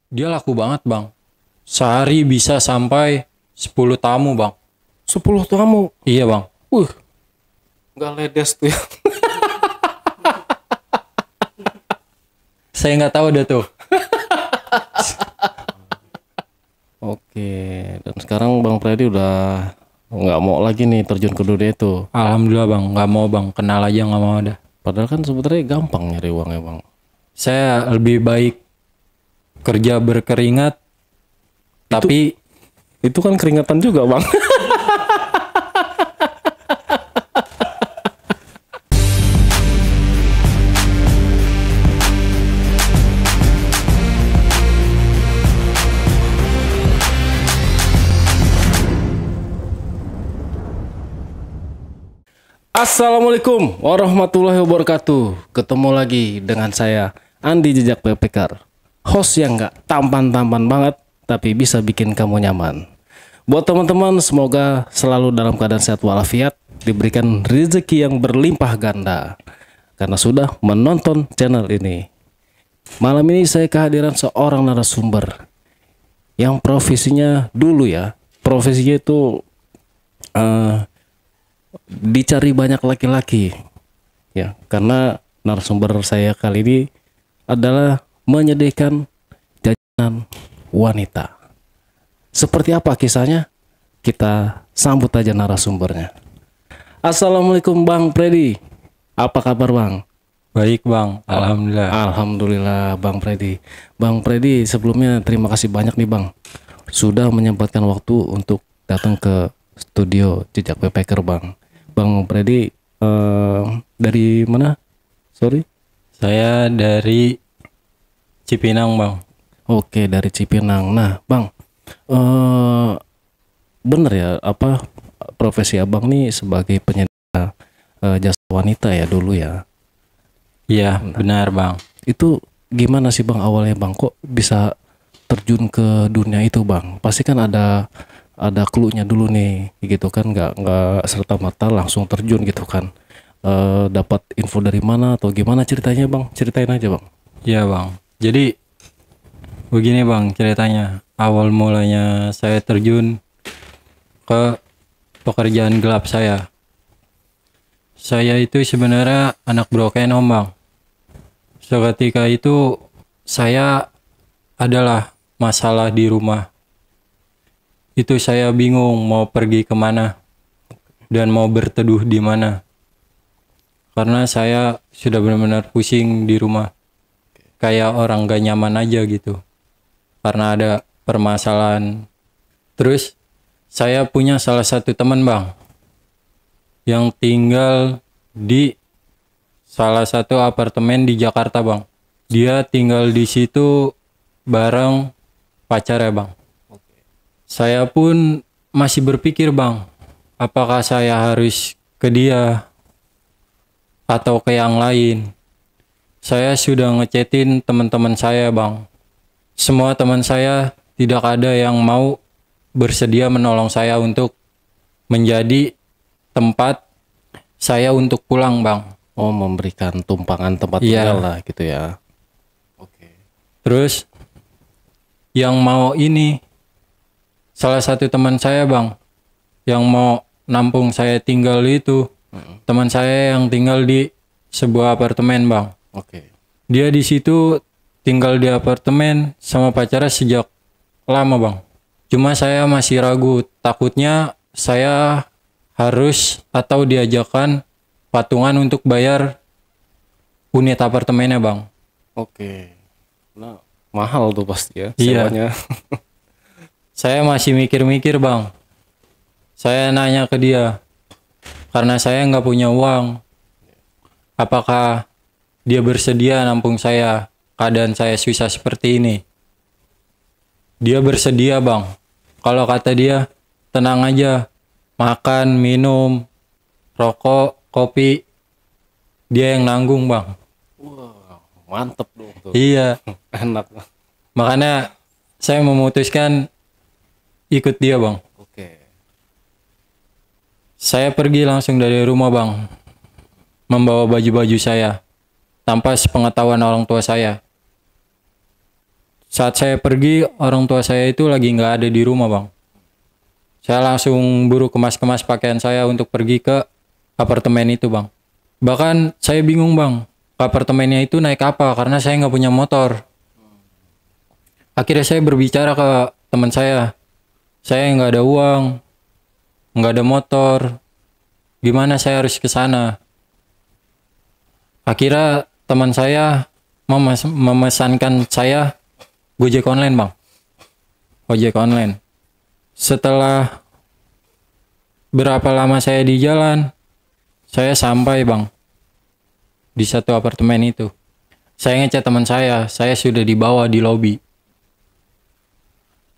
Dia laku banget bang. Sehari bisa sampai 10 tamu bang. 10 tamu. Iya bang. Nggak ledes tuh ya. Saya nggak tahu dah tuh. Oke, dan sekarang Bang Freddy udah nggak mau lagi nih terjun ke dunia itu. Alhamdulillah bang. Nggak mau bang. Kenal aja nggak mau dah. Padahal kan sebenarnya gampang nyari uangnya Bang. Saya lebih baik kerja berkeringat. Tapi Itu kan keringatan juga Bang. Assalamualaikum warahmatullahi wabarakatuh. Ketemu lagi dengan saya Andi Jejak PPKR, host yang nggak tampan-tampan banget tapi bisa bikin kamu nyaman. Buat teman-teman, semoga selalu dalam keadaan sehat walafiat, diberikan rezeki yang berlimpah ganda karena sudah menonton channel ini. Malam ini saya kehadiran seorang narasumber yang profesinya dulu ya, profesinya itu dicari banyak laki-laki ya, karena narasumber saya kali ini adalah menyediakan jajanan wanita. Seperti apa kisahnya? Kita sambut aja narasumbernya. Assalamualaikum Bang Freddy, apa kabar Bang? baik bang. Alhamdulillah. Alhamdulillah Bang Freddy. Bang Freddy, sebelumnya terima kasih banyak nih Bang sudah menyempatkan waktu untuk datang ke studio Jejak PPKR Bang. Bang Freddy dari mana? Sorry. Saya dari Cipinang bang. Oke, dari Cipinang. Nah, Bang, bener ya apa profesi Abang nih sebagai penyedia jasa wanita ya dulu ya. Iya benar bang. Itu gimana sih Bang awalnya Bang kok bisa terjun ke dunia itu Bang? Pasti kan ada clue-nya dulu nih gitu kan, nggak serta merta langsung terjun gitu kan. Dapat info dari mana atau gimana ceritanya Bang? Ceritain aja Bang. Iya bang. Jadi begini bang ceritanya. Awal mulanya saya terjun ke pekerjaan gelap saya. Saya itu sebenarnya anak broken om bang. Seketika itu saya adalah masalah di rumah. Itu saya bingung mau pergi kemana dan mau berteduh di mana. Karena saya sudah benar-benar pusing di rumah. Kayak orang gak nyaman aja gitu. Karena ada permasalahan. Terus saya punya salah satu teman bang. Yang tinggal di salah satu apartemen di Jakarta bang. Dia tinggal di situ bareng pacarnya bang. Saya pun masih berpikir bang, apakah saya harus ke dia atau ke yang lain. Saya sudah ngechatin teman-teman saya bang. Semua teman saya tidak ada yang mau bersedia menolong saya untuk menjadi tempat saya untuk pulang bang. Oh, memberikan tumpangan tempat Iya. tinggal lah gitu ya. Oke. Terus yang mau ini salah satu teman saya bang yang mau nampung saya tinggal itu teman saya yang tinggal di sebuah apartemen bang. Oke. Dia di situ tinggal di apartemen sama pacarnya sejak lama bang. Cuma saya masih ragu, takutnya saya harus atau diajakan patungan untuk bayar unit apartemennya bang. Oke. Nah, mahal tuh pasti ya Iya. sewanya. Saya masih mikir-mikir bang. Saya nanya ke dia, karena saya nggak punya uang. Apakah dia bersedia nampung saya? Keadaan saya susah seperti ini. Dia bersedia bang. Kalau kata dia, tenang aja. Makan, minum, rokok, kopi. Dia yang nanggung bang. Wah, mantep dong tuh. Iya. Enak. Makanya saya memutuskan ikut dia bang. Oke. Saya pergi langsung dari rumah bang. Membawa baju-baju saya. Tanpa sepengetahuan orang tua saya. Saat saya pergi, orang tua saya itu lagi nggak ada di rumah bang. Saya langsung buru kemas-kemas pakaian saya untuk pergi ke apartemen itu bang. Bahkan saya bingung bang, ke apartemennya itu naik apa karena saya nggak punya motor. Akhirnya saya berbicara ke teman saya nggak ada uang, nggak ada motor, gimana saya harus ke sana. Akhirnya teman saya memesankan saya Gojek online bang, ojek online. Setelah berapa lama saya di jalan, saya sampai bang di satu apartemen itu. Saya ngechat teman saya sudah dibawa di lobi.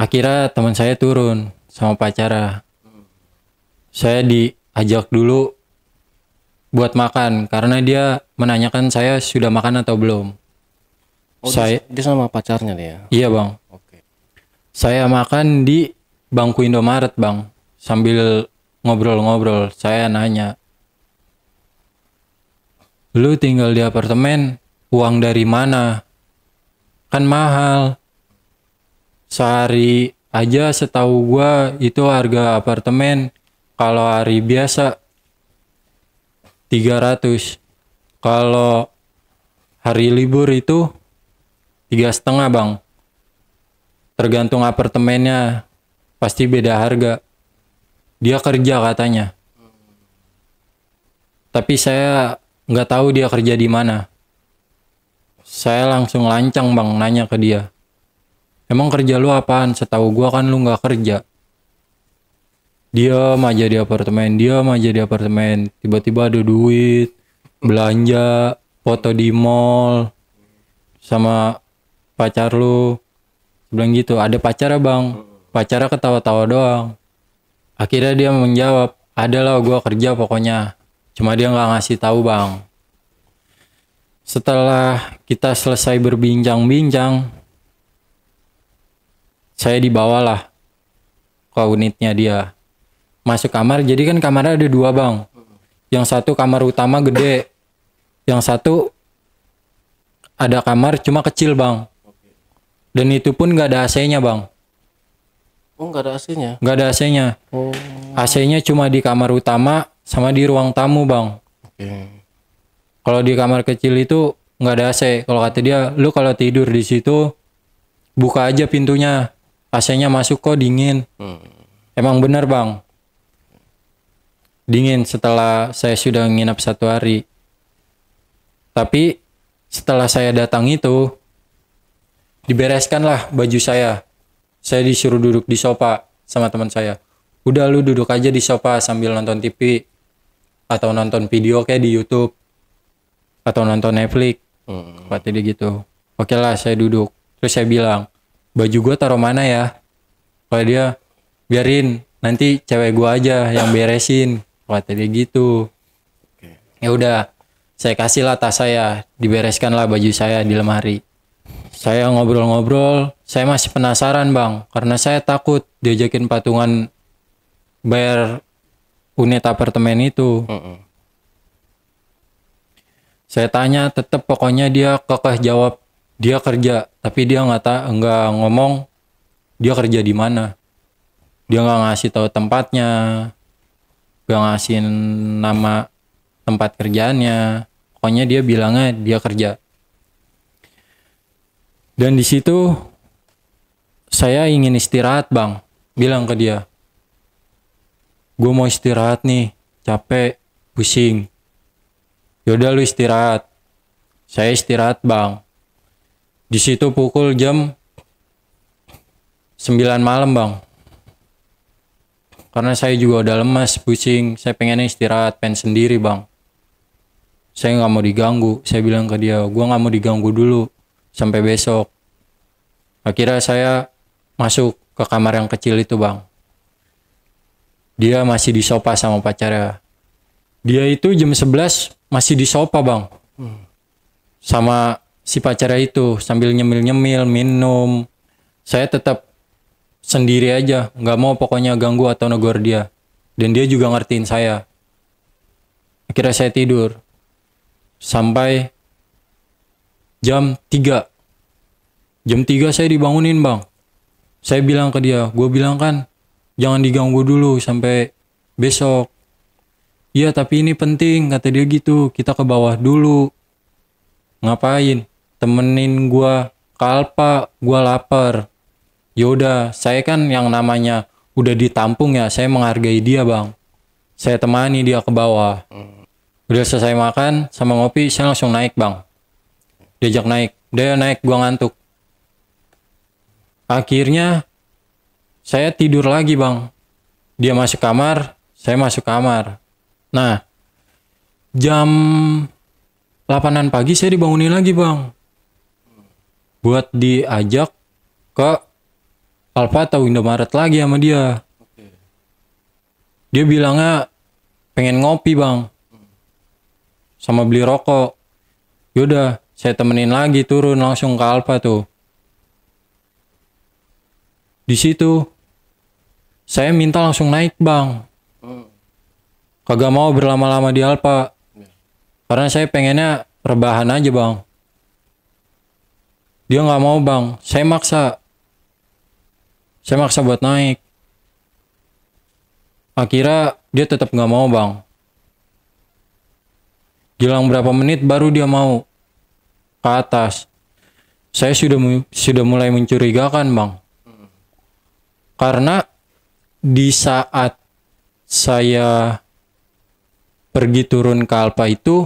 Akhirnya teman saya turun sama pacara. Saya diajak dulu buat makan karena dia menanyakan saya sudah makan atau belum. Oh, Saya dia sama pacarnya dia. iya bang. Oke. Saya makan di bangku Indomaret bang. Sambil ngobrol-ngobrol saya nanya, lu tinggal di apartemen, uang dari mana? Kan mahal. Sehari aja setahu gua itu harga apartemen kalau hari biasa 300. Kalau hari libur itu 3,5 bang. Tergantung apartemennya, pasti beda harga. Dia kerja katanya. Tapi saya nggak tahu dia kerja di mana. Saya langsung lancang bang nanya ke dia. Emang kerja lu apaan? Setahu gua kan lu nggak kerja. Diam aja di apartemen, Tiba-tiba ada duit, belanja, foto di mall, sama pacar lu. Bilang gitu, ada pacar bang. Pacarnya ketawa-tawa doang. Akhirnya dia menjawab, ada lah gua kerja pokoknya. Cuma dia nggak ngasih tahu bang. Setelah kita selesai berbincang-bincang, saya dibawalah ke unitnya dia. Masuk kamar, jadi kan kamarnya ada 2 bang. Yang satu kamar utama gede, yang satu ada kamar cuma kecil bang. Dan itu pun gak ada AC-nya bang. Oh, nggak ada AC-nya. Gak ada AC-nya. Oh. AC-nya cuma di kamar utama sama di ruang tamu bang. Oke. Kalau di kamar kecil itu nggak ada AC. Kalau kata dia, lu kalau tidur di situ buka aja pintunya, AC-nya masuk kok dingin. Emang benar bang, dingin setelah saya sudah nginap 1 hari. Tapi setelah saya datang itu, dibereskanlah baju saya. Saya disuruh duduk di sofa sama teman saya. Udah lu duduk aja di sofa sambil nonton TV atau nonton video kayak di YouTube atau nonton Netflix. Kata dia gitu. Oke lah, saya duduk. Terus saya bilang, baju gua taruh mana ya? Kalau dia, biarin nanti cewek gua aja yang beresin. Kata dia gitu. Ya udah, saya kasih lah tas saya, dibereskan lah baju saya di lemari. Saya ngobrol-ngobrol, saya masih penasaran bang, karena saya takut diajakin patungan bayar unit apartemen itu. Saya tanya, tetap pokoknya dia kekeh jawab dia kerja, tapi dia nggak ngomong dia kerja di mana. Dia nggak ngasih tahu tempatnya, nggak ngasih nama tempat kerjaannya. Pokoknya dia bilangnya dia kerja. Dan di situ saya ingin istirahat bang, bilang ke dia, gue mau istirahat nih, capek, pusing. Yaudah lu istirahat. Saya istirahat bang. Di situ pukul jam 9 malam bang. Karena saya juga udah lemas, pusing. Saya pengen istirahat, pengen sendiri bang. Saya nggak mau diganggu. Saya bilang ke dia, gue nggak mau diganggu dulu sampai besok. Akhirnya saya masuk ke kamar yang kecil itu bang. Dia masih di sofa sama pacarnya. Dia itu jam 11 masih di sofa bang. Sama si pacarnya itu sambil nyemil-nyemil, minum. Saya tetap sendiri aja, nggak mau pokoknya ganggu atau negor dia. Dan dia juga ngertiin saya. Akhirnya saya tidur. Sampai jam 3. Jam 3 saya dibangunin bang. Saya bilang ke dia, gue bilang kan jangan diganggu dulu sampai besok. Iya tapi ini penting kata dia gitu, kita ke bawah dulu. Ngapain? Temenin gue ke Alfa, gue lapar. Yaudah, saya kan yang namanya udah ditampung ya, saya menghargai dia bang. Saya temani dia ke bawah. Udah selesai makan sama ngopi, saya langsung naik bang. Diajak naik, dia naik, gua ngantuk. Akhirnya saya tidur lagi bang. Dia masuk kamar, saya masuk kamar. Nah, jam 8-an pagi saya dibangunin lagi bang. Buat diajak ke Alfa atau Indomaret lagi sama dia. Dia bilangnya pengen ngopi bang. Sama beli rokok. Yaudah, saya temenin lagi turun langsung ke Alfa tuh. Di situ saya minta langsung naik bang. Kagak mau berlama-lama di Alfa. Karena saya pengennya rebahan aja bang. Dia nggak mau bang. Saya maksa buat naik. Akhirnya dia tetap nggak mau bang. Gilang berapa menit baru dia mau ke atas. Saya sudah mulai mencurigakan bang. Karena di saat saya pergi turun ke Alfa itu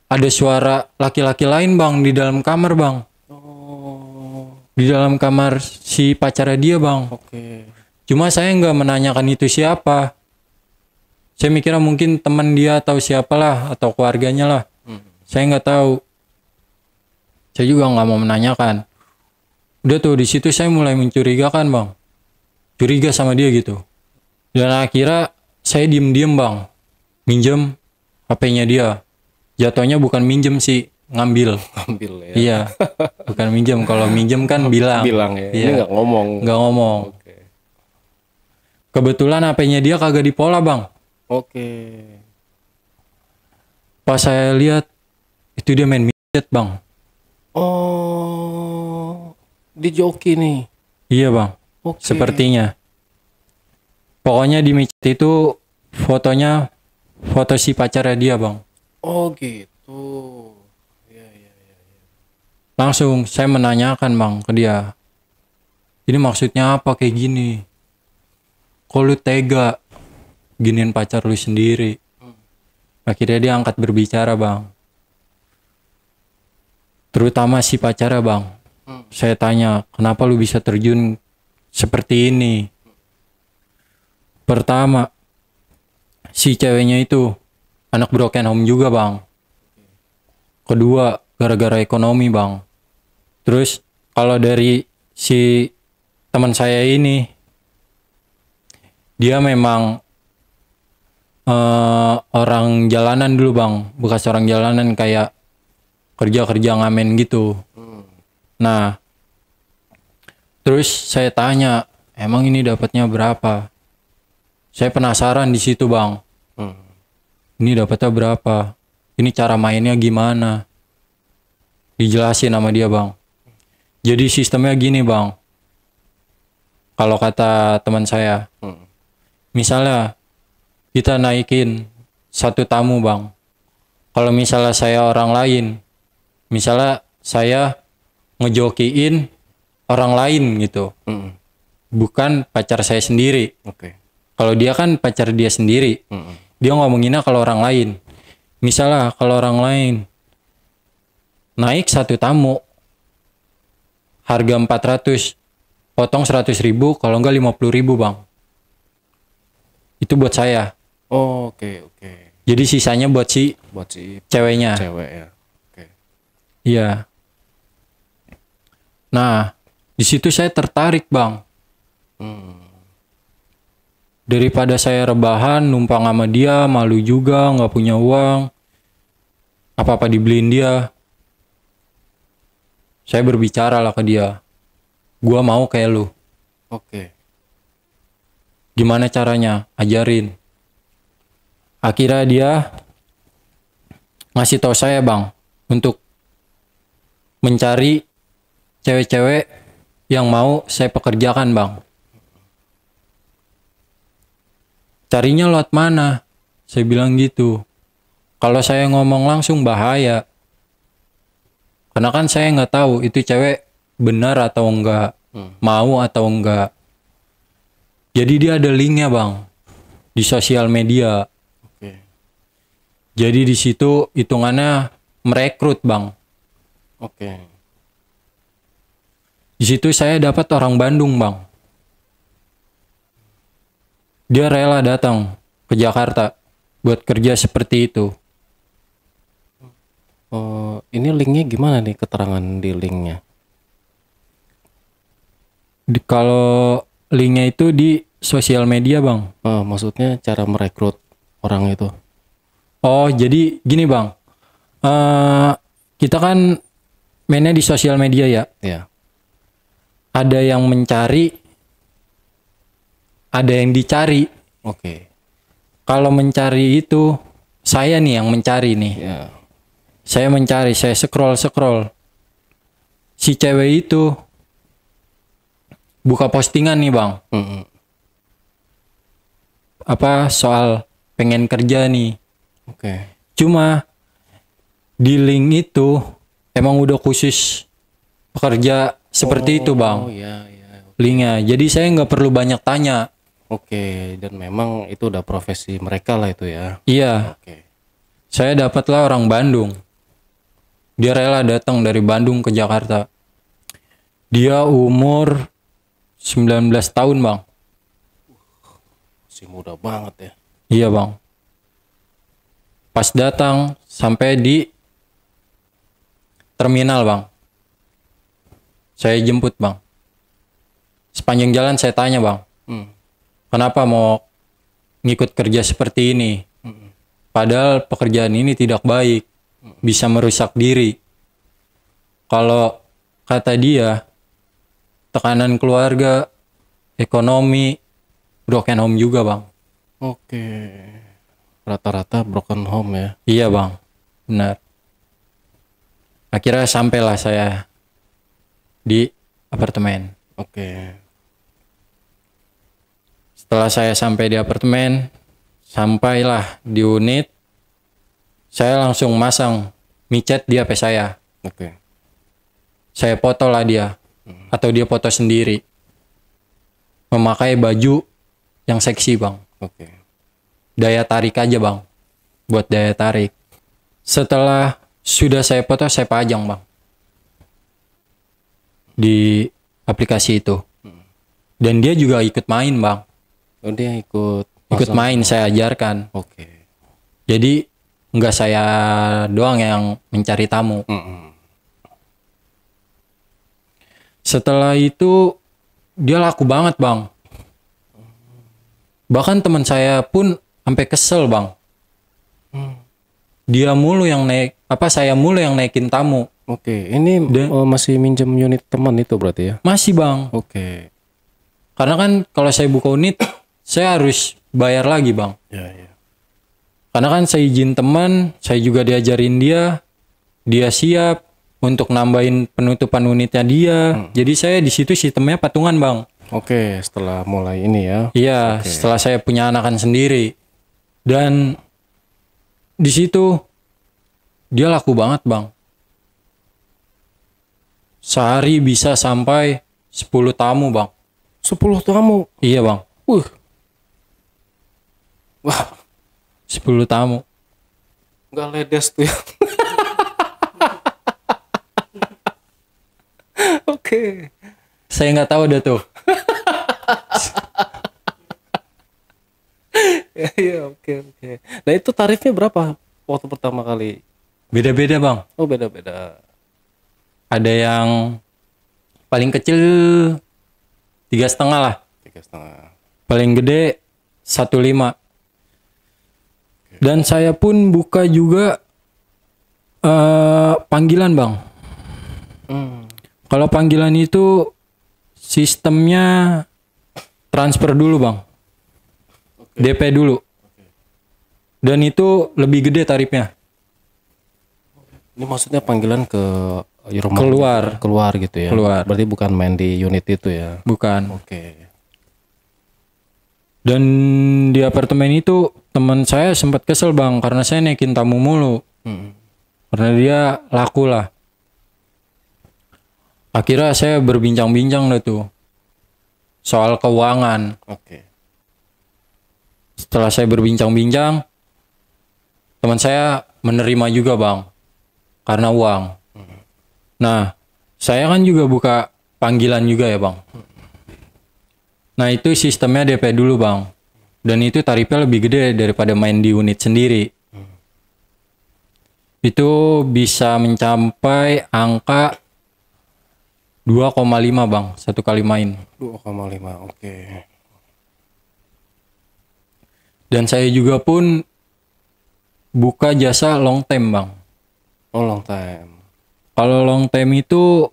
ada suara laki-laki lain bang di dalam kamar bang. Di dalam kamar si pacarnya dia bang. Cuma saya nggak menanyakan itu siapa. Saya mikirnya mungkin teman dia atau siapalah atau keluarganya lah. Saya nggak tahu. Saya juga nggak mau menanyakan. Udah tuh di situ saya mulai mencurigakan bang. Curiga sama dia gitu. Dan akhirnya saya diem-diem bang. Minjem HP-nya dia. Jatuhnya bukan minjem sih, ngambil. Ambil ya. Iya. Bukan minjem. Kalau minjem kan bilang. Bilang ya. Iya. Ini nggak ngomong. Nggak ngomong. Oke. Kebetulan HP-nya dia kagak dipola bang. Oke. Pas saya lihat itu dia main micet bang. Oh, di joki nih. Iya bang. Oke. Sepertinya. Pokoknya di micet itu fotonya foto si pacarnya dia bang. Oh gitu. Ya. Langsung saya menanyakan bang ke dia. Ini maksudnya apa kayak gini? Kok lu tega giniin pacar lu sendiri? Akhirnya dia angkat berbicara bang. Terutama si pacarnya bang. Saya tanya, kenapa lu bisa terjun seperti ini? Pertama, si ceweknya itu anak broken home juga bang. Kedua, gara-gara ekonomi bang. Terus kalau dari si teman saya ini, dia memang orang jalanan dulu bang, bekas orang jalanan kayak kerja ngamen gitu. Nah, terus saya tanya, emang ini dapatnya berapa? Saya penasaran di situ bang. Ini dapatnya berapa? Ini cara mainnya gimana? Dijelasin sama dia bang. Jadi sistemnya gini bang. Kalau kata teman saya, misalnya kita naikin satu tamu bang. Kalau misalnya saya orang lain, misalnya saya ngejokiin orang lain gitu, bukan pacar saya sendiri. Oke. Kalau dia kan pacar dia sendiri, dia ngomonginnya kalau orang lain. Misalnya kalau orang lain naik satu tamu harga 400, potong 100.000, kalau enggak 50.000 bang. Itu buat saya. Oh, oke. Jadi sisanya buat si ceweknya. Cewek ya. Oke. Iya. Nah, di situ saya tertarik bang. Daripada saya rebahan, numpang sama dia, malu juga, nggak punya uang, apa-apa dibeliin dia. Saya berbicara lah ke dia. Gua mau kayak lu. Oke. Gimana caranya? Ajarin. Akhirnya dia ngasih tahu saya bang untuk mencari cewek-cewek yang mau saya pekerjakan bang. Carinya lewat mana? Saya bilang gitu. Kalau saya ngomong langsung bahaya. Karena kan saya nggak tahu itu cewek benar atau enggak, mau atau enggak. Jadi dia ada linknya bang di sosial media. Oke. Jadi di situ hitungannya merekrut bang. Oke. Di situ saya dapat orang Bandung bang. Dia rela datang ke Jakarta buat kerja seperti itu. Ini linknya gimana nih, keterangan di linknya? Kalau linknya itu di sosial media bang. Maksudnya cara merekrut orang itu. Oh jadi gini bang. Kita kan mainnya di sosial media ya. Ya. Ada yang mencari, ada yang dicari. Oke. Kalau mencari itu saya nih yang mencari nih. Ya. Saya mencari, saya scroll. Si cewek itu buka postingan nih bang. Apa soal pengen kerja nih. Oke. Cuma di link itu emang udah khusus pekerja seperti itu bang. Oh iya. Linknya. Jadi saya nggak perlu banyak tanya. Oke, dan memang itu udah profesi mereka lah itu ya. Iya. Oke. Saya dapatlah orang Bandung. Dia rela datang dari Bandung ke Jakarta. Dia umur 19 tahun bang. Masih muda banget ya. Iya bang. Pas datang sampai di terminal bang. Saya jemput bang. Sepanjang jalan saya tanya bang. Kenapa mau ngikut kerja seperti ini? Padahal pekerjaan ini tidak baik. Bisa merusak diri. Kalau kata dia, tekanan keluarga, ekonomi, broken home juga bang. Oke. Rata-rata broken home ya. Iya bang, benar. Akhirnya sampailah saya di apartemen. Oke. Setelah saya sampai di apartemen, sampailah di unit, saya langsung masang micet di HP saya. Oke. Saya foto lah dia, atau dia foto sendiri. Memakai baju yang seksi bang. Oke. Daya tarik aja bang, buat daya tarik. Setelah sudah saya foto, saya pajang bang. Di aplikasi itu. Dan dia juga ikut main bang. Oh, dia ikut Main, saya ajarkan. Oke. Jadi nggak saya doang yang mencari tamu. Setelah itu dia laku banget bang. Bahkan teman saya pun sampai kesel bang. Dia mulu yang naik, saya mulu yang naikin tamu. Oke, ini masih minjem unit teman itu berarti ya? Masih bang. Oke. Karena kan kalau saya buka unit, saya harus bayar lagi bang. Ya. Karena kan saya izin teman, saya juga diajarin dia siap untuk nambahin penutupan unitnya dia. Jadi saya di situ sistemnya patungan bang. Oke, setelah mulai ini ya. Iya, setelah saya punya anakan sendiri. Dan di situ dia laku banget bang. Sehari bisa sampai 10 tamu bang. 10 tamu? Iya bang. Wah, 10 tamu. nggak ledes tuh ya. Oke. Saya nggak tahu dah tuh. Iya, oke. Nah itu tarifnya berapa waktu pertama kali? Beda-beda bang. Oh, beda-beda. Ada yang paling kecil 3,5 lah. 3,5. Paling gede 1,5. Dan saya pun buka juga panggilan bang. Kalau panggilan itu sistemnya transfer dulu bang. DP dulu. Dan itu lebih gede tarifnya. Ini maksudnya panggilan ke rumah Keluar. keluar gitu ya. Keluar. Berarti bukan main di unit itu ya. Bukan. Oke. Dan di apartemen itu teman saya sempat kesel bang karena saya naikin tamu mulu. Karena dia laku lah. Akhirnya saya berbincang-bincang dah tuh soal keuangan. Oke. Setelah saya berbincang-bincang, teman saya menerima juga bang karena uang. Nah, saya kan juga buka panggilan juga ya bang. Nah itu sistemnya DP dulu bang. Dan itu tarifnya lebih gede daripada main di unit sendiri. Itu bisa mencapai angka 2,5 bang satu kali main. 2,5. Oke. Dan saya juga pun buka jasa long time bang. Oh, long time. Kalau long time itu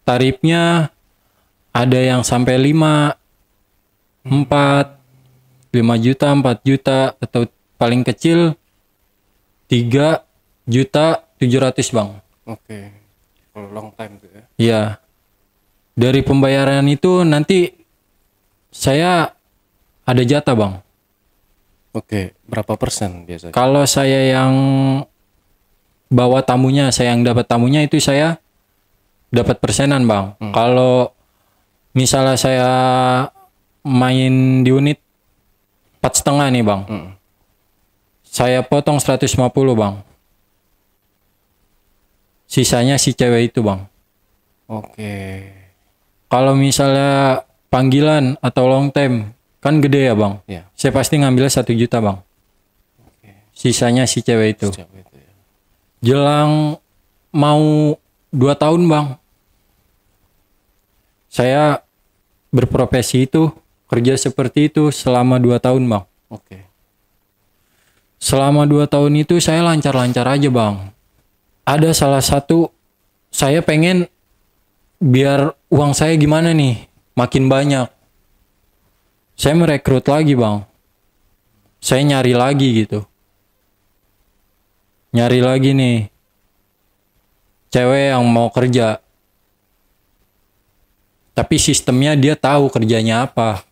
tarifnya ada yang sampai 5, 4, 5 juta, 4 juta, atau paling kecil 3.700.000 bang. Oke. Kalau long time tuh ya. Iya. Dari pembayaran itu nanti saya ada jatah bang. Oke. Berapa persen biasanya? Kalau saya yang bawa tamunya, saya yang dapat tamunya itu saya dapat persenan bang. Kalau misalnya saya main di unit 4,5 nih bang, saya potong 150 bang. Sisanya si cewek itu bang. Oke. Kalau misalnya panggilan atau long time kan gede ya bang. Ya. Saya pasti ngambil 1 juta bang. Sisanya si cewek itu. Siap itu ya. Jelang mau 2 tahun bang, saya berprofesi itu, kerja seperti itu selama 2 tahun bang. Oke. Selama 2 tahun itu saya lancar-lancar aja bang. Ada salah satu, saya pengen biar uang saya gimana nih, makin banyak. Saya merekrut lagi bang. Saya nyari lagi gitu. Nyari lagi nih cewek yang mau kerja. Tapi sistemnya dia tahu kerjanya apa.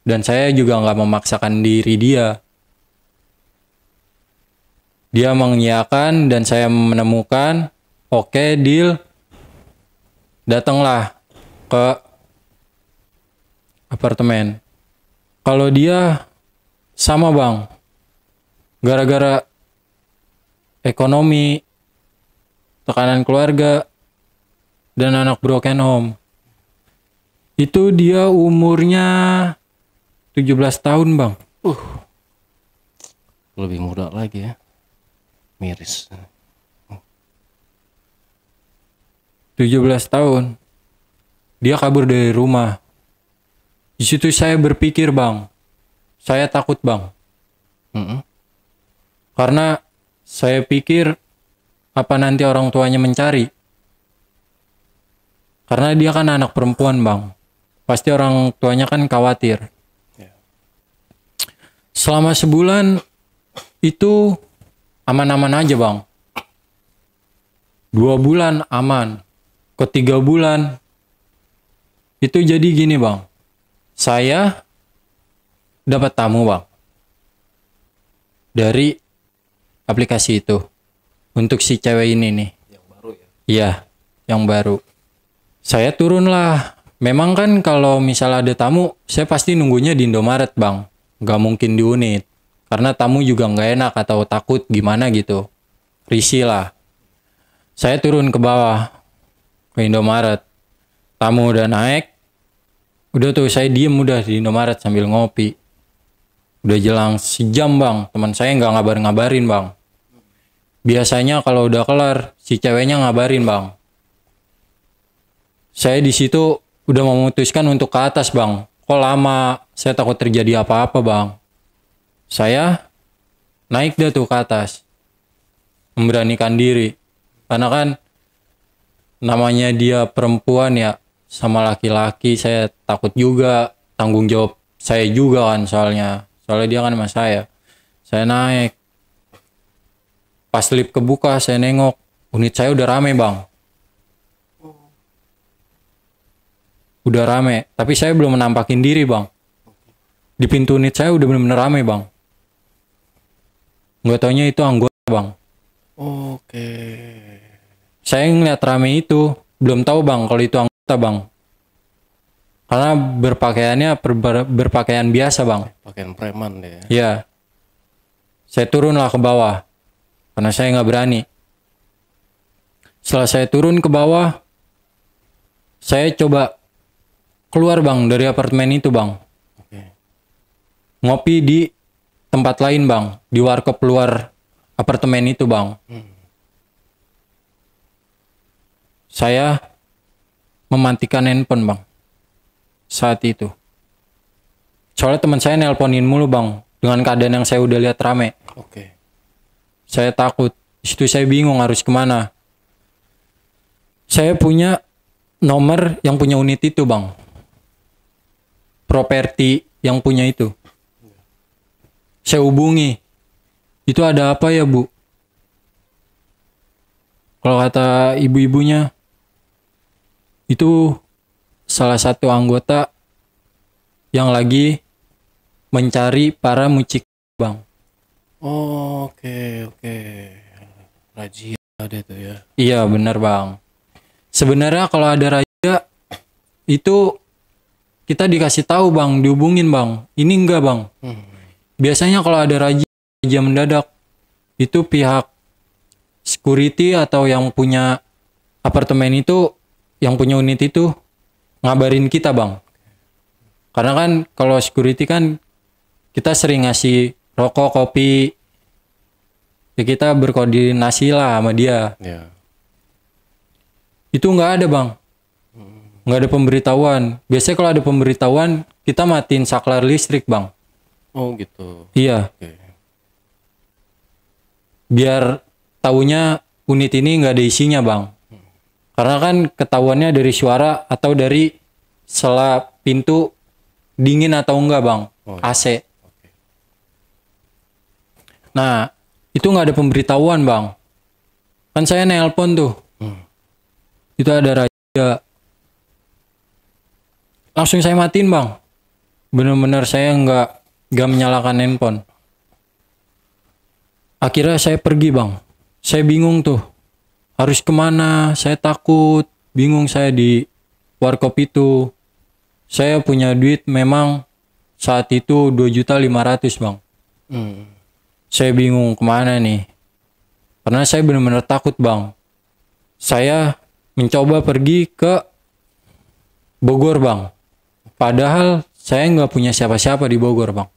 Dan saya juga nggak memaksakan diri dia. Dia mengiyakan dan saya menemukan, oke, deal. Datanglah ke apartemen. Kalau dia sama bang, gara-gara ekonomi, tekanan keluarga, dan anak broken home. Itu dia umurnya 17 tahun bang. Lebih muda lagi ya. Miris. 17 tahun. Dia kabur dari rumah. Di situ saya berpikir bang. Saya takut bang. Karena saya pikir apa nanti orang tuanya mencari. Karena dia kan anak perempuan bang. Pasti orang tuanya kan khawatir. Selama sebulan itu aman-aman aja bang. 2 bulan aman. Ke 3 bulan itu jadi gini bang. Saya dapat tamu bang. Dari aplikasi itu. Untuk si cewek ini nih. Yang baru ya? Iya, yang baru. Saya turun lah. Memang kan kalau misalnya ada tamu, saya pasti nunggunya di Indomaret bang. Gak mungkin di unit. Karena tamu juga gak enak atau takut gimana gitu. Risih lah. Saya turun ke bawah. Ke Indomaret. Tamu udah naik. Udah tuh saya diem udah di Indomaret sambil ngopi. Udah jelang sejam bang. Teman saya gak ngabarin bang. Biasanya kalau udah kelar, si ceweknya ngabarin bang. Saya di situ udah memutuskan untuk ke atas bang. Kok lama? Saya takut terjadi apa-apa bang. Saya naik dah tuh ke atas. Memberanikan diri. Karena kan namanya dia perempuan ya. Sama laki-laki saya takut juga. Tanggung jawab saya juga kan soalnya. Soalnya dia kan sama saya. Saya naik. Pas lift kebuka saya nengok. unit saya udah rame bang. Udah rame, tapi saya belum menampakin diri bang. Di pintu unit saya udah bener-bener rame bang. Nggak taunya itu anggota bang. Oke. Saya ngeliat rame itu, belum tahu bang kalau itu anggota bang. Karena berpakaiannya berpakaian biasa bang. Pakaian preman deh. Iya. Saya turunlah ke bawah. Karena saya nggak berani. Setelah saya turun ke bawah, saya coba keluar bang dari apartemen itu bang. Oke. Ngopi di tempat lain bang. Di warkop luar apartemen itu bang. Saya mematikan handphone bang. Saat itu. Soalnya teman saya nelponin mulu bang. Dengan keadaan yang saya udah lihat rame. Oke. Saya takut. Di situ saya bingung harus kemana. Saya punya nomor yang punya unit itu bang. Properti yang punya itu. Saya hubungi. Itu ada apa ya bu? Kalau kata ibu-ibunya. Itu salah satu anggota yang lagi mencari para mucik bang. Oke. Razia ada itu ya. Iya benar bang. Sebenarnya kalau ada raja itu kita dikasih tahu bang, dihubungin bang. Ini enggak bang. Biasanya kalau ada raja mendadak itu pihak security atau yang punya apartemen itu, yang punya unit itu ngabarin kita bang. Karena kan kalau security kan kita sering ngasih rokok, kopi. Ya kita berkoordinasi lah sama dia. Ya. Itu nggak ada bang. Nggak ada pemberitahuan. Biasanya kalau ada pemberitahuan kita matiin saklar listrik bang. Oh gitu. Iya. Oke. Biar taunya unit ini nggak ada isinya bang. Karena kan ketahuannya dari suara atau dari sela pintu dingin atau enggak bang. Oh, AC. Nah itu nggak ada pemberitahuan bang. Kan saya nelpon tuh. Itu ada raja. Langsung saya matiin bang. Bener-bener saya nggak menyalakan handphone. Akhirnya saya pergi bang. Saya bingung tuh. Harus kemana? Saya takut. Bingung saya di warkop itu. Saya punya duit memang saat itu 2.500.000 bang. Saya bingung kemana nih. Karena saya benar-benar takut bang. Saya mencoba pergi ke Bogor bang. Padahal saya nggak punya siapa-siapa di Bogor bang.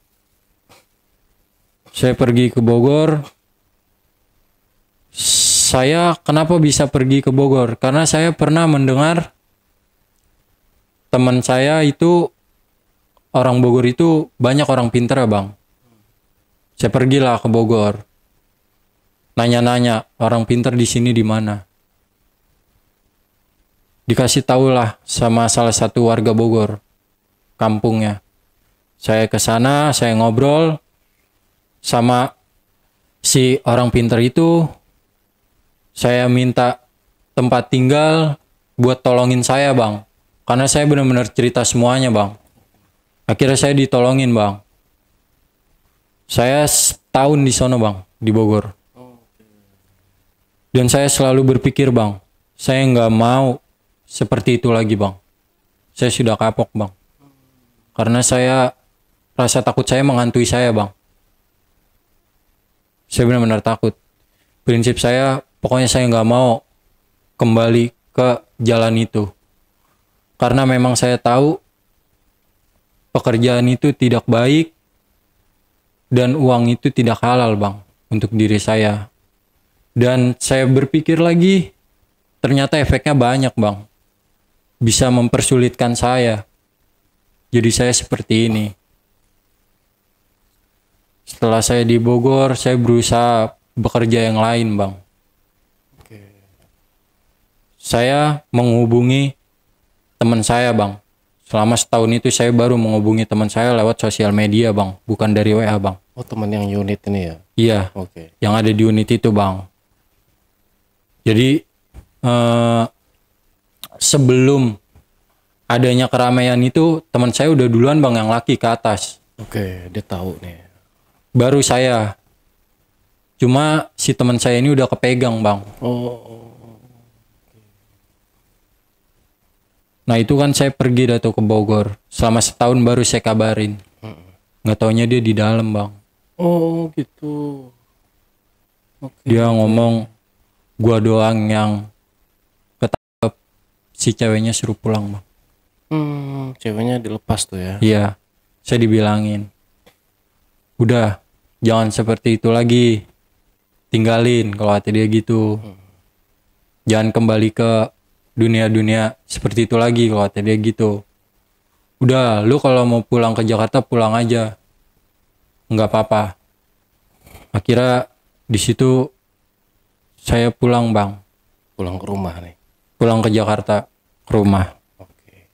Saya pergi ke Bogor. Saya kenapa bisa pergi ke Bogor? Karena saya pernah mendengar teman saya itu, orang Bogor itu banyak orang pintar ya bang. Saya pergilah ke Bogor. Nanya-nanya orang pintar di sini di mana. Dikasih tahu lah sama salah satu warga Bogor, kampungnya. Saya ke sana, saya ngobrol sama si orang pintar itu. Saya minta tempat tinggal buat tolongin saya bang. Karena saya benar-benar cerita semuanya bang. Akhirnya saya ditolongin bang. Saya setahun di sono bang, di Bogor. Dan saya selalu berpikir bang, saya nggak mau seperti itu lagi bang. Saya sudah kapok bang. Karena saya rasa takut saya menghantui saya bang. Saya benar-benar takut. Prinsip saya, pokoknya saya nggak mau kembali ke jalan itu. Karena memang saya tahu pekerjaan itu tidak baik dan uang itu tidak halal bang untuk diri saya. Dan saya berpikir lagi, ternyata efeknya banyak bang. Bisa mempersulitkan saya. Jadi saya seperti ini. Setelah saya di Bogor, saya berusaha bekerja yang lain bang. Saya menghubungi teman saya bang. Selama setahun itu saya baru menghubungi teman saya lewat sosial media bang. Bukan dari WA bang. Oh teman yang unit ini ya? Iya. Oke. Yang ada di unit itu bang. Jadi sebelum adanya keramaian itu teman saya udah duluan bang yang laki ke atas. Oke, dia tahu nih. Baru saya. Cuma si teman saya ini udah kepegang bang. Oh. Nah itu kan saya pergi dah tuh ke Bogor. Selama setahun baru saya kabarin. Nggak taunya dia di dalam bang. Oh gitu. Oke. Dia ngomong gua doang yang ketangkep. Si ceweknya suruh pulang bang. Ceweknya dilepas tuh ya. Iya. Saya dibilangin. Udah. Jangan seperti itu lagi. Tinggalin kalau kata dia gitu. Jangan kembali ke dunia-dunia seperti itu lagi kalau kata dia gitu. Udah, lu kalau mau pulang ke Jakarta pulang aja. Nggak apa-apa. Akhirnya di situ saya pulang bang. Pulang ke rumah nih. Pulang ke Jakarta ke rumah. Oke.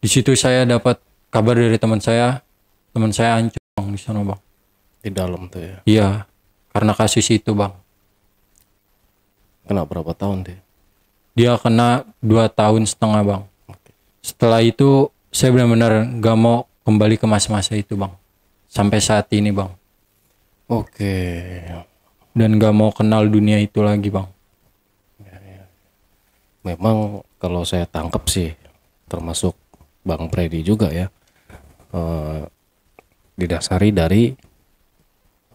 Di situ saya dapat kabar dari teman saya. Teman saya hancur bang di sana bang. Di dalam tuh ya. Iya, karena kasus itu bang. Kena berapa tahun dia? Dia kena 2,5 tahun bang. Setelah itu saya benar-benar gak mau kembali ke masa-masa itu bang. Sampai saat ini bang. Oke. Dan gak mau kenal dunia itu lagi bang. Memang kalau saya tangkap sih, termasuk Bang Freddy juga ya, didasari dari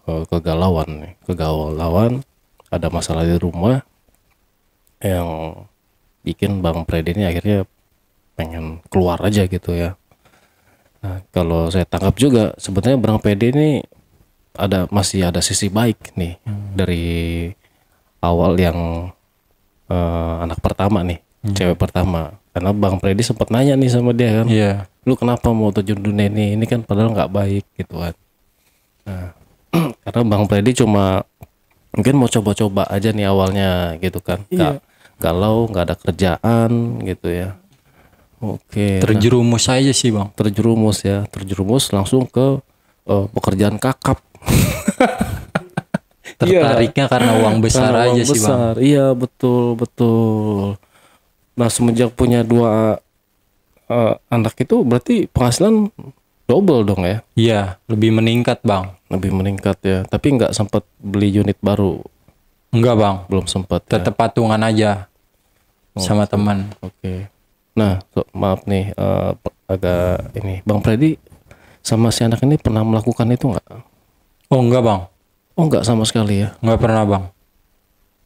kegalauan, ada masalah di rumah yang bikin Bang Freddy ini akhirnya pengen keluar aja gitu ya. Nah, kalau saya tangkap juga sebenarnya Bang Freddy ini masih ada sisi baik nih dari awal yang anak pertama nih, cewek pertama. Karena Bang Freddy sempat nanya nih sama dia kan, Iya. lu kenapa mau terjun dunia ini kan padahal nggak baik gitu kan. Nah, karena Bang Freddy cuma mungkin mau coba-coba aja nih awalnya gitu kan. Iya. Galau, nggak ada kerjaan gitu ya. Oke. Terjerumus aja sih bang. Terjerumus langsung ke pekerjaan kakap. Tertariknya karena uang besar Karena aja uang sih bang. besar. Iya betul. Nah semenjak punya 2 anak itu berarti penghasilan double dong ya? Iya, lebih meningkat bang. Lebih meningkat ya. Tapi nggak sempat beli unit baru, Enggak bang. belum sempat. Ya? Tetap patungan aja sama teman. Oke. Nah maaf nih agak ini Bang Freddy sama si anak ini pernah melakukan itu nggak? Oh enggak bang. Oh nggak sama sekali ya? Enggak pernah bang.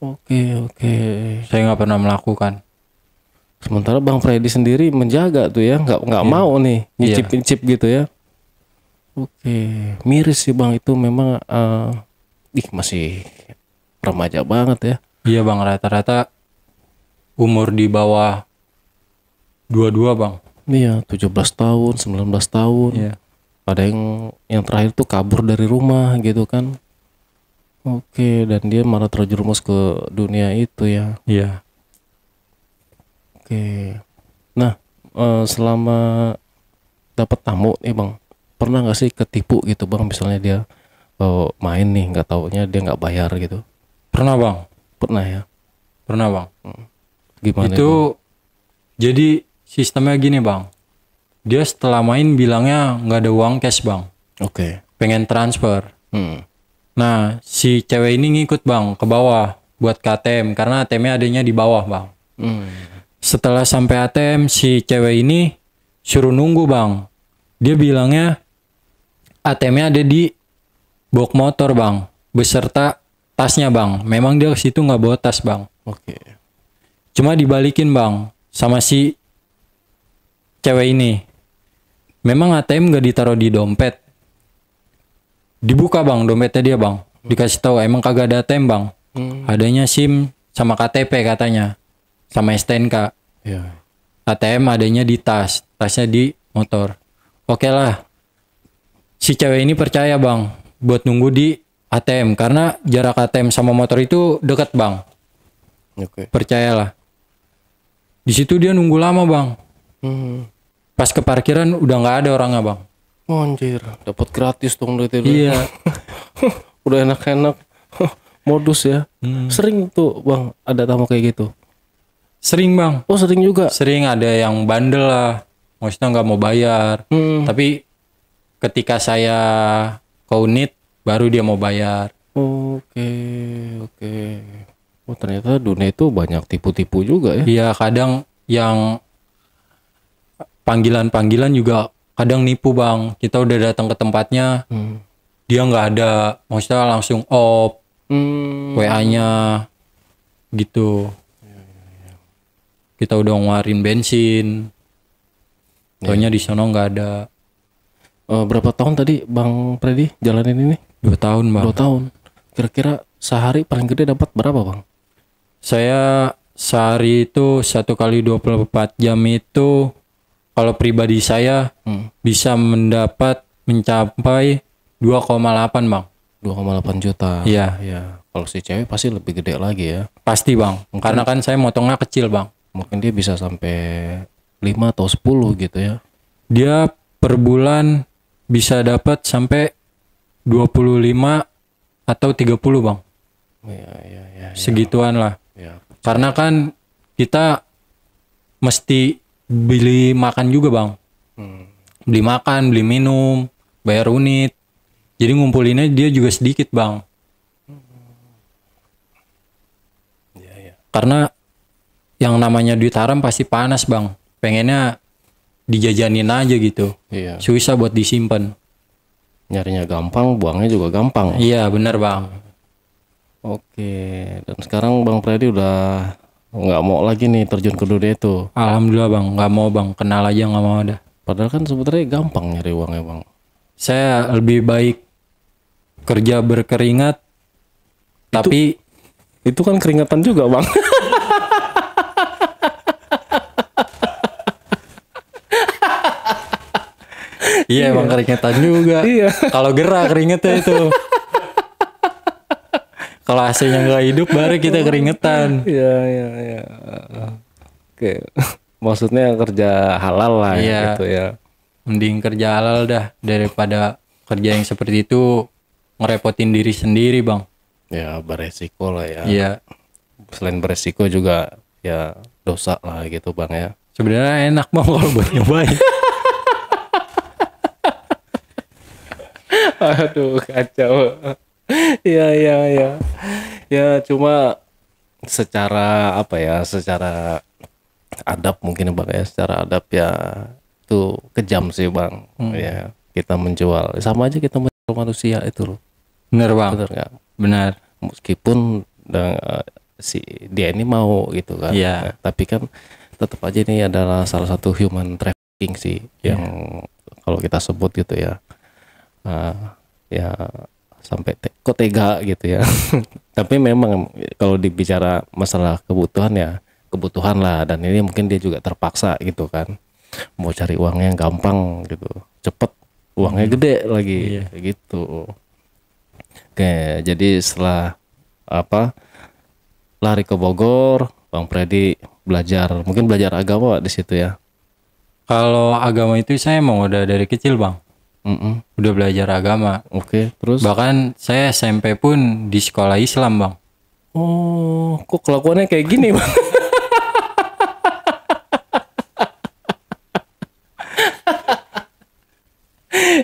Oke. Saya nggak pernah melakukan. Sementara Bang Freddy sendiri menjaga tuh ya, nggak mau nih nyicip-nyicip gitu ya. Oke, miris sih Bang itu memang masih remaja banget ya. Iya bang, rata-rata umur di bawah 22 bang. Iya, 17 tahun, 19 tahun. Iya. Ada yang terakhir tuh kabur dari rumah gitu kan. Oke, dan dia malah terjerumus ke dunia itu ya. Iya. Oke. Nah, selama dapat tamu nih Bang, pernah nggak sih ketipu gitu Bang? Misalnya dia main nih, nggak taunya dia nggak bayar gitu. Pernah bang. Pernah ya? Pernah bang. Gimana Itu jadi sistemnya gini bang. Dia setelah main bilangnya nggak ada uang cash bang. Oke. Pengen transfer. Hmm. Nah si cewek ini ngikut bang ke bawah buat ke ATM karena ATM-nya adanya di bawah bang. Setelah sampai ATM si cewek ini suruh nunggu bang. Dia bilangnya ATM-nya ada di box motor bang, beserta tasnya bang. Memang dia ke situ nggak bawa tas bang. Oke. Cuma dibalikin bang sama si cewek ini. Memang ATM nggak ditaruh di dompet. Dibuka bang dompetnya dia bang. Dikasih tahu emang kagak ada ATM bang. Adanya SIM sama KTP katanya. Sama STNK. Ya. ATM adanya di tas. Tasnya di motor. Oke lah. Si cewek ini percaya bang. Buat nunggu di ATM. Karena jarak ATM sama motor itu dekat bang. Oke. Percayalah. Di situ dia nunggu lama bang. Pas ke parkiran udah nggak ada orangnya bang. Oh, anjir, dapat gratis dong dari itu. Iya. Udah enak-enak. modus ya. Sering tuh bang ada tamu kayak gitu. Sering bang, Oh sering juga. sering ada yang bandel lah, maksudnya nggak mau bayar. Tapi ketika saya ke unit, baru dia mau bayar. Oke oke. Oh ternyata dunia itu banyak tipu-tipu juga ya. Iya, kadang yang panggilan-panggilan juga kadang nipu bang. Kita udah datang ke tempatnya, dia nggak ada, maksudnya langsung off WA-nya gitu. Kita udah ngeluarin bensin, soalnya di sono nggak ada. Berapa tahun tadi Bang Freddy jalanin ini? 2 tahun bang. 2 tahun. Kira-kira sehari paling gede dapat berapa Bang? Saya sehari itu 1 kali 24 jam itu, kalau pribadi saya bisa mencapai 2,8 bang. 2,8 juta. Iya. Ya. Kalau si cewek pasti lebih gede lagi ya. Pasti bang, karena kan saya motongnya kecil bang. Mungkin dia bisa sampai 5 atau 10 gitu ya. Dia per bulan bisa dapat sampai 25 atau 30 bang. Ya. Segituan lah. Ya. Karena kan kita mesti beli makan juga bang. Beli makan, beli minum, bayar unit. Jadi ngumpulinnya dia juga sedikit bang. Karena yang namanya duit haram pasti panas bang. Pengennya dijajanin aja gitu. Iya. Susah buat disimpan. Nyarinya gampang, buangnya juga gampang. Iya bener bang. Oke. Dan sekarang Bang Freddy udah nggak mau lagi nih terjun ke dunia itu. Alhamdulillah bang, nggak mau bang, kenal aja nggak mau ada. Padahal kan sebenarnya gampang nyari uangnya Bang. Saya lebih baik kerja berkeringat, tapi Itu kan keringatan juga Bang. iya emang keringetan juga. Iya. Kalau gerak keringetnya itu. Kalau AC-nya nggak hidup baru kita keringetan. Iya. Oke. Maksudnya kerja halal lah Iya. gitu ya. Mending kerja halal dah daripada kerja yang seperti itu ngerepotin diri sendiri bang. Ya beresiko lah ya. Iya. Selain beresiko juga ya dosa lah gitu Bang ya. Sebenarnya enak bang kalau buat nyobain. Aduh kacau. Iya. Ya cuma secara apa ya, secara adab mungkin Bang ya, secara adab ya itu kejam sih Bang. Ya kita menjual, sama aja kita menjual manusia itu loh. Bener bang. Bener nggak? Benar. Meskipun si dia ini mau gitu kan. Iya. Nah, tapi kan tetap aja ini adalah salah satu human trafficking sih yang kalau kita sebut gitu ya. Ya sampai kok tega gitu ya. Tapi memang kalau dibicara masalah kebutuhan ya kebutuhan lah, dan ini mungkin dia juga terpaksa gitu kan. Mau cari uangnya yang gampang gitu, cepet, uangnya gede lagi gitu. Oke, jadi setelah lari ke Bogor, Bang Freddy mungkin belajar agama di situ ya. Kalau agama itu saya emang udah dari kecil bang. Udah belajar agama. Oke, terus? Bahkan saya SMP pun di sekolah Islam bang. Oh, kok kelakuannya kayak gini Bang?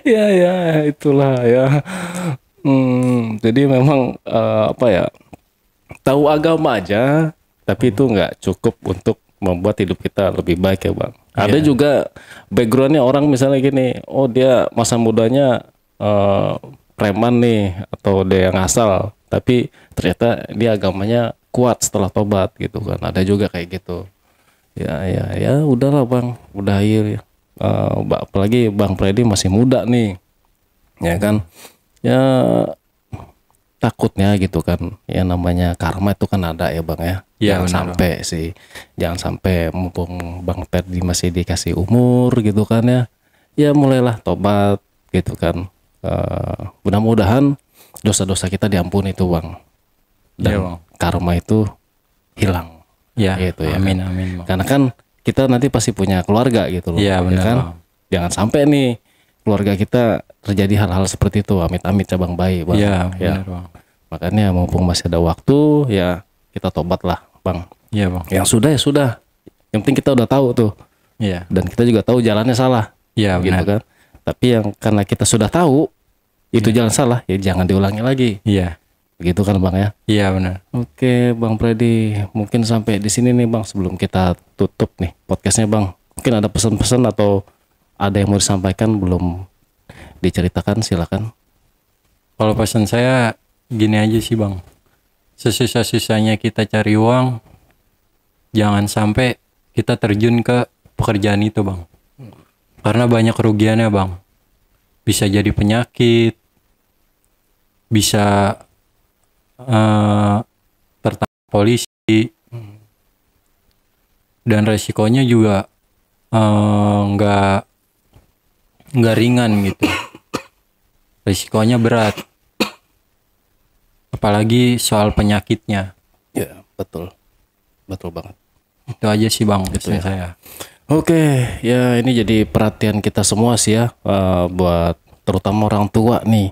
Ya, itulah ya. Jadi memang apa ya? Tahu agama aja, tapi itu nggak cukup untuk membuat hidup kita lebih baik ya Bang. Ada juga backgroundnya orang misalnya gini, oh dia masa mudanya preman nih, atau dia yang asal, tapi ternyata dia agamanya kuat setelah tobat gitu kan. Ada juga kayak gitu. Ya udahlah Bang, udah akhir. Apalagi Bang Freddy masih muda nih, ya kan? Ya takutnya gitu kan, ya namanya karma itu kan ada ya Bang ya. Iya, Jangan benar, sampai jangan sampai mumpung Bang Freddy masih dikasih umur gitu kan ya. Ya mulailah tobat gitu kan. Mudah-mudahan dosa-dosa kita diampuni tuh Bang. Dan Iya, Bang. karma itu hilang. Ya, Gitu ya. amin amin bang. Karena kan kita nanti pasti punya keluarga gitu loh. Iya, ya benar, kan? Bang. Jangan sampai nih keluarga kita terjadi hal-hal seperti itu. Amit-amit cabang bayi Bang. Iya Ya. benar bang. Makanya mumpung masih ada waktu ya kita tobat lah Bang. Iya bang. Yang sudah ya sudah. Yang penting kita udah tahu tuh. Iya. Dan kita juga tahu jalannya salah. Iya Gitu benar. kan. Tapi yang karena kita sudah tahu itu jalan salah ya jangan diulangi lagi. Iya. Begitu kan Bang ya. Iya benar. Oke Bang Freddy, mungkin sampai di sini nih Bang sebelum kita tutup nih podcastnya Bang. Mungkin ada pesan-pesan atau ada yang mau disampaikan belum diceritakan silakan. Kalau pesan saya gini aja sih bang, sesusah-susahnya kita cari uang, jangan sampai kita terjun ke pekerjaan itu bang, karena banyak kerugiannya bang, bisa jadi penyakit, bisa tertangkap polisi, dan resikonya juga nggak ringan gitu, resikonya berat. Apalagi soal penyakitnya. Ya betul, betul banget. Itu aja sih bang pesan ya. saya. Oke, ya ini jadi perhatian kita semua sih ya, buat terutama orang tua nih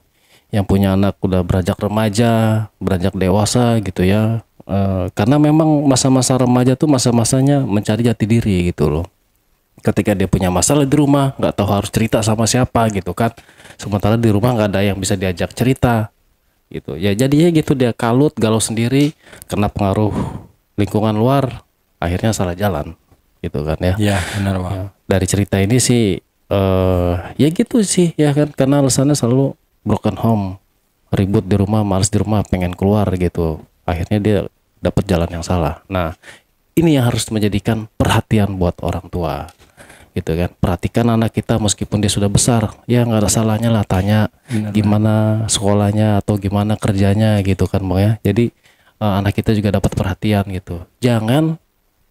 yang punya anak udah beranjak remaja, beranjak dewasa gitu ya. Karena memang masa-masa remaja tuh masa-masanya mencari jati diri gitu loh. Ketika dia punya masalah di rumah, nggak tahu harus cerita sama siapa gitu kan. Sementara di rumah nggak ada yang bisa diajak cerita gitu. Ya jadinya gitu dia kalut, galau sendiri, kena pengaruh lingkungan luar, akhirnya salah jalan gitu kan ya. Iya benar bang. Dari cerita ini sih ya gitu sih ya kan, karena alasannya selalu broken home, ribut di rumah, males di rumah, pengen keluar gitu, akhirnya dia dapat jalan yang salah. Nah ini yang harus menjadikan perhatian buat orang tua gitu kan. Perhatikan anak kita meskipun dia sudah besar, ya nggak ada salahnya lah tanya gimana sekolahnya atau gimana kerjanya gitu kan bang ya. Jadi anak kita juga dapat perhatian gitu. Jangan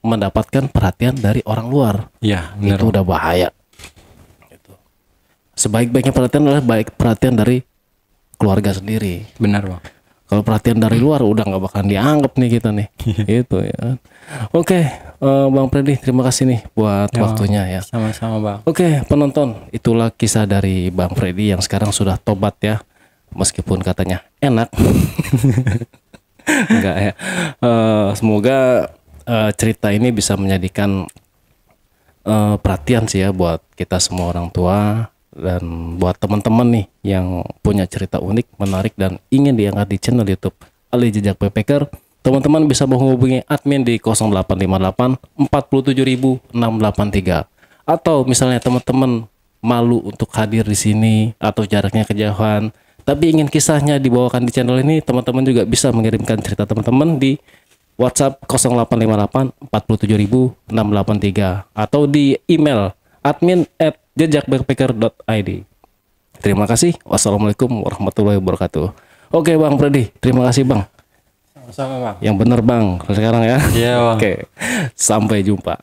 mendapatkan perhatian dari orang luar. Iya benar. Itu udah bahaya. Gitu. Sebaik-baiknya perhatian adalah baik perhatian dari keluarga sendiri. Benar bang. Kalau perhatian dari luar udah nggak bakalan dianggap nih kita nih. Gitu ya. Oke, Bang Freddy, terima kasih nih buat Ya, waktunya ya. Sama-sama bang. Oke, penonton, itulah kisah dari Bang Freddy yang sekarang sudah tobat ya. Meskipun katanya enak. Enggak ya. Semoga cerita ini bisa menjadikan perhatian sih ya buat kita semua orang tua dan buat teman-teman nih yang punya cerita unik, menarik dan ingin diangkat di channel YouTube Ali Jejak Backpacker. Teman-teman bisa menghubungi admin di 0858 47683. Atau misalnya teman-teman malu untuk hadir di sini atau jaraknya kejauhan, tapi ingin kisahnya dibawakan di channel ini, teman-teman juga bisa mengirimkan cerita teman-teman di WhatsApp 0858 47683 atau di email admin@jejakbackpacker.id. Terima kasih. Wassalamualaikum warahmatullahi wabarakatuh. Oke Bang Freddy, terima kasih Bang. Sama-sama bang. Yang bener Bang sekarang ya. Iya bang. Oke, sampai jumpa.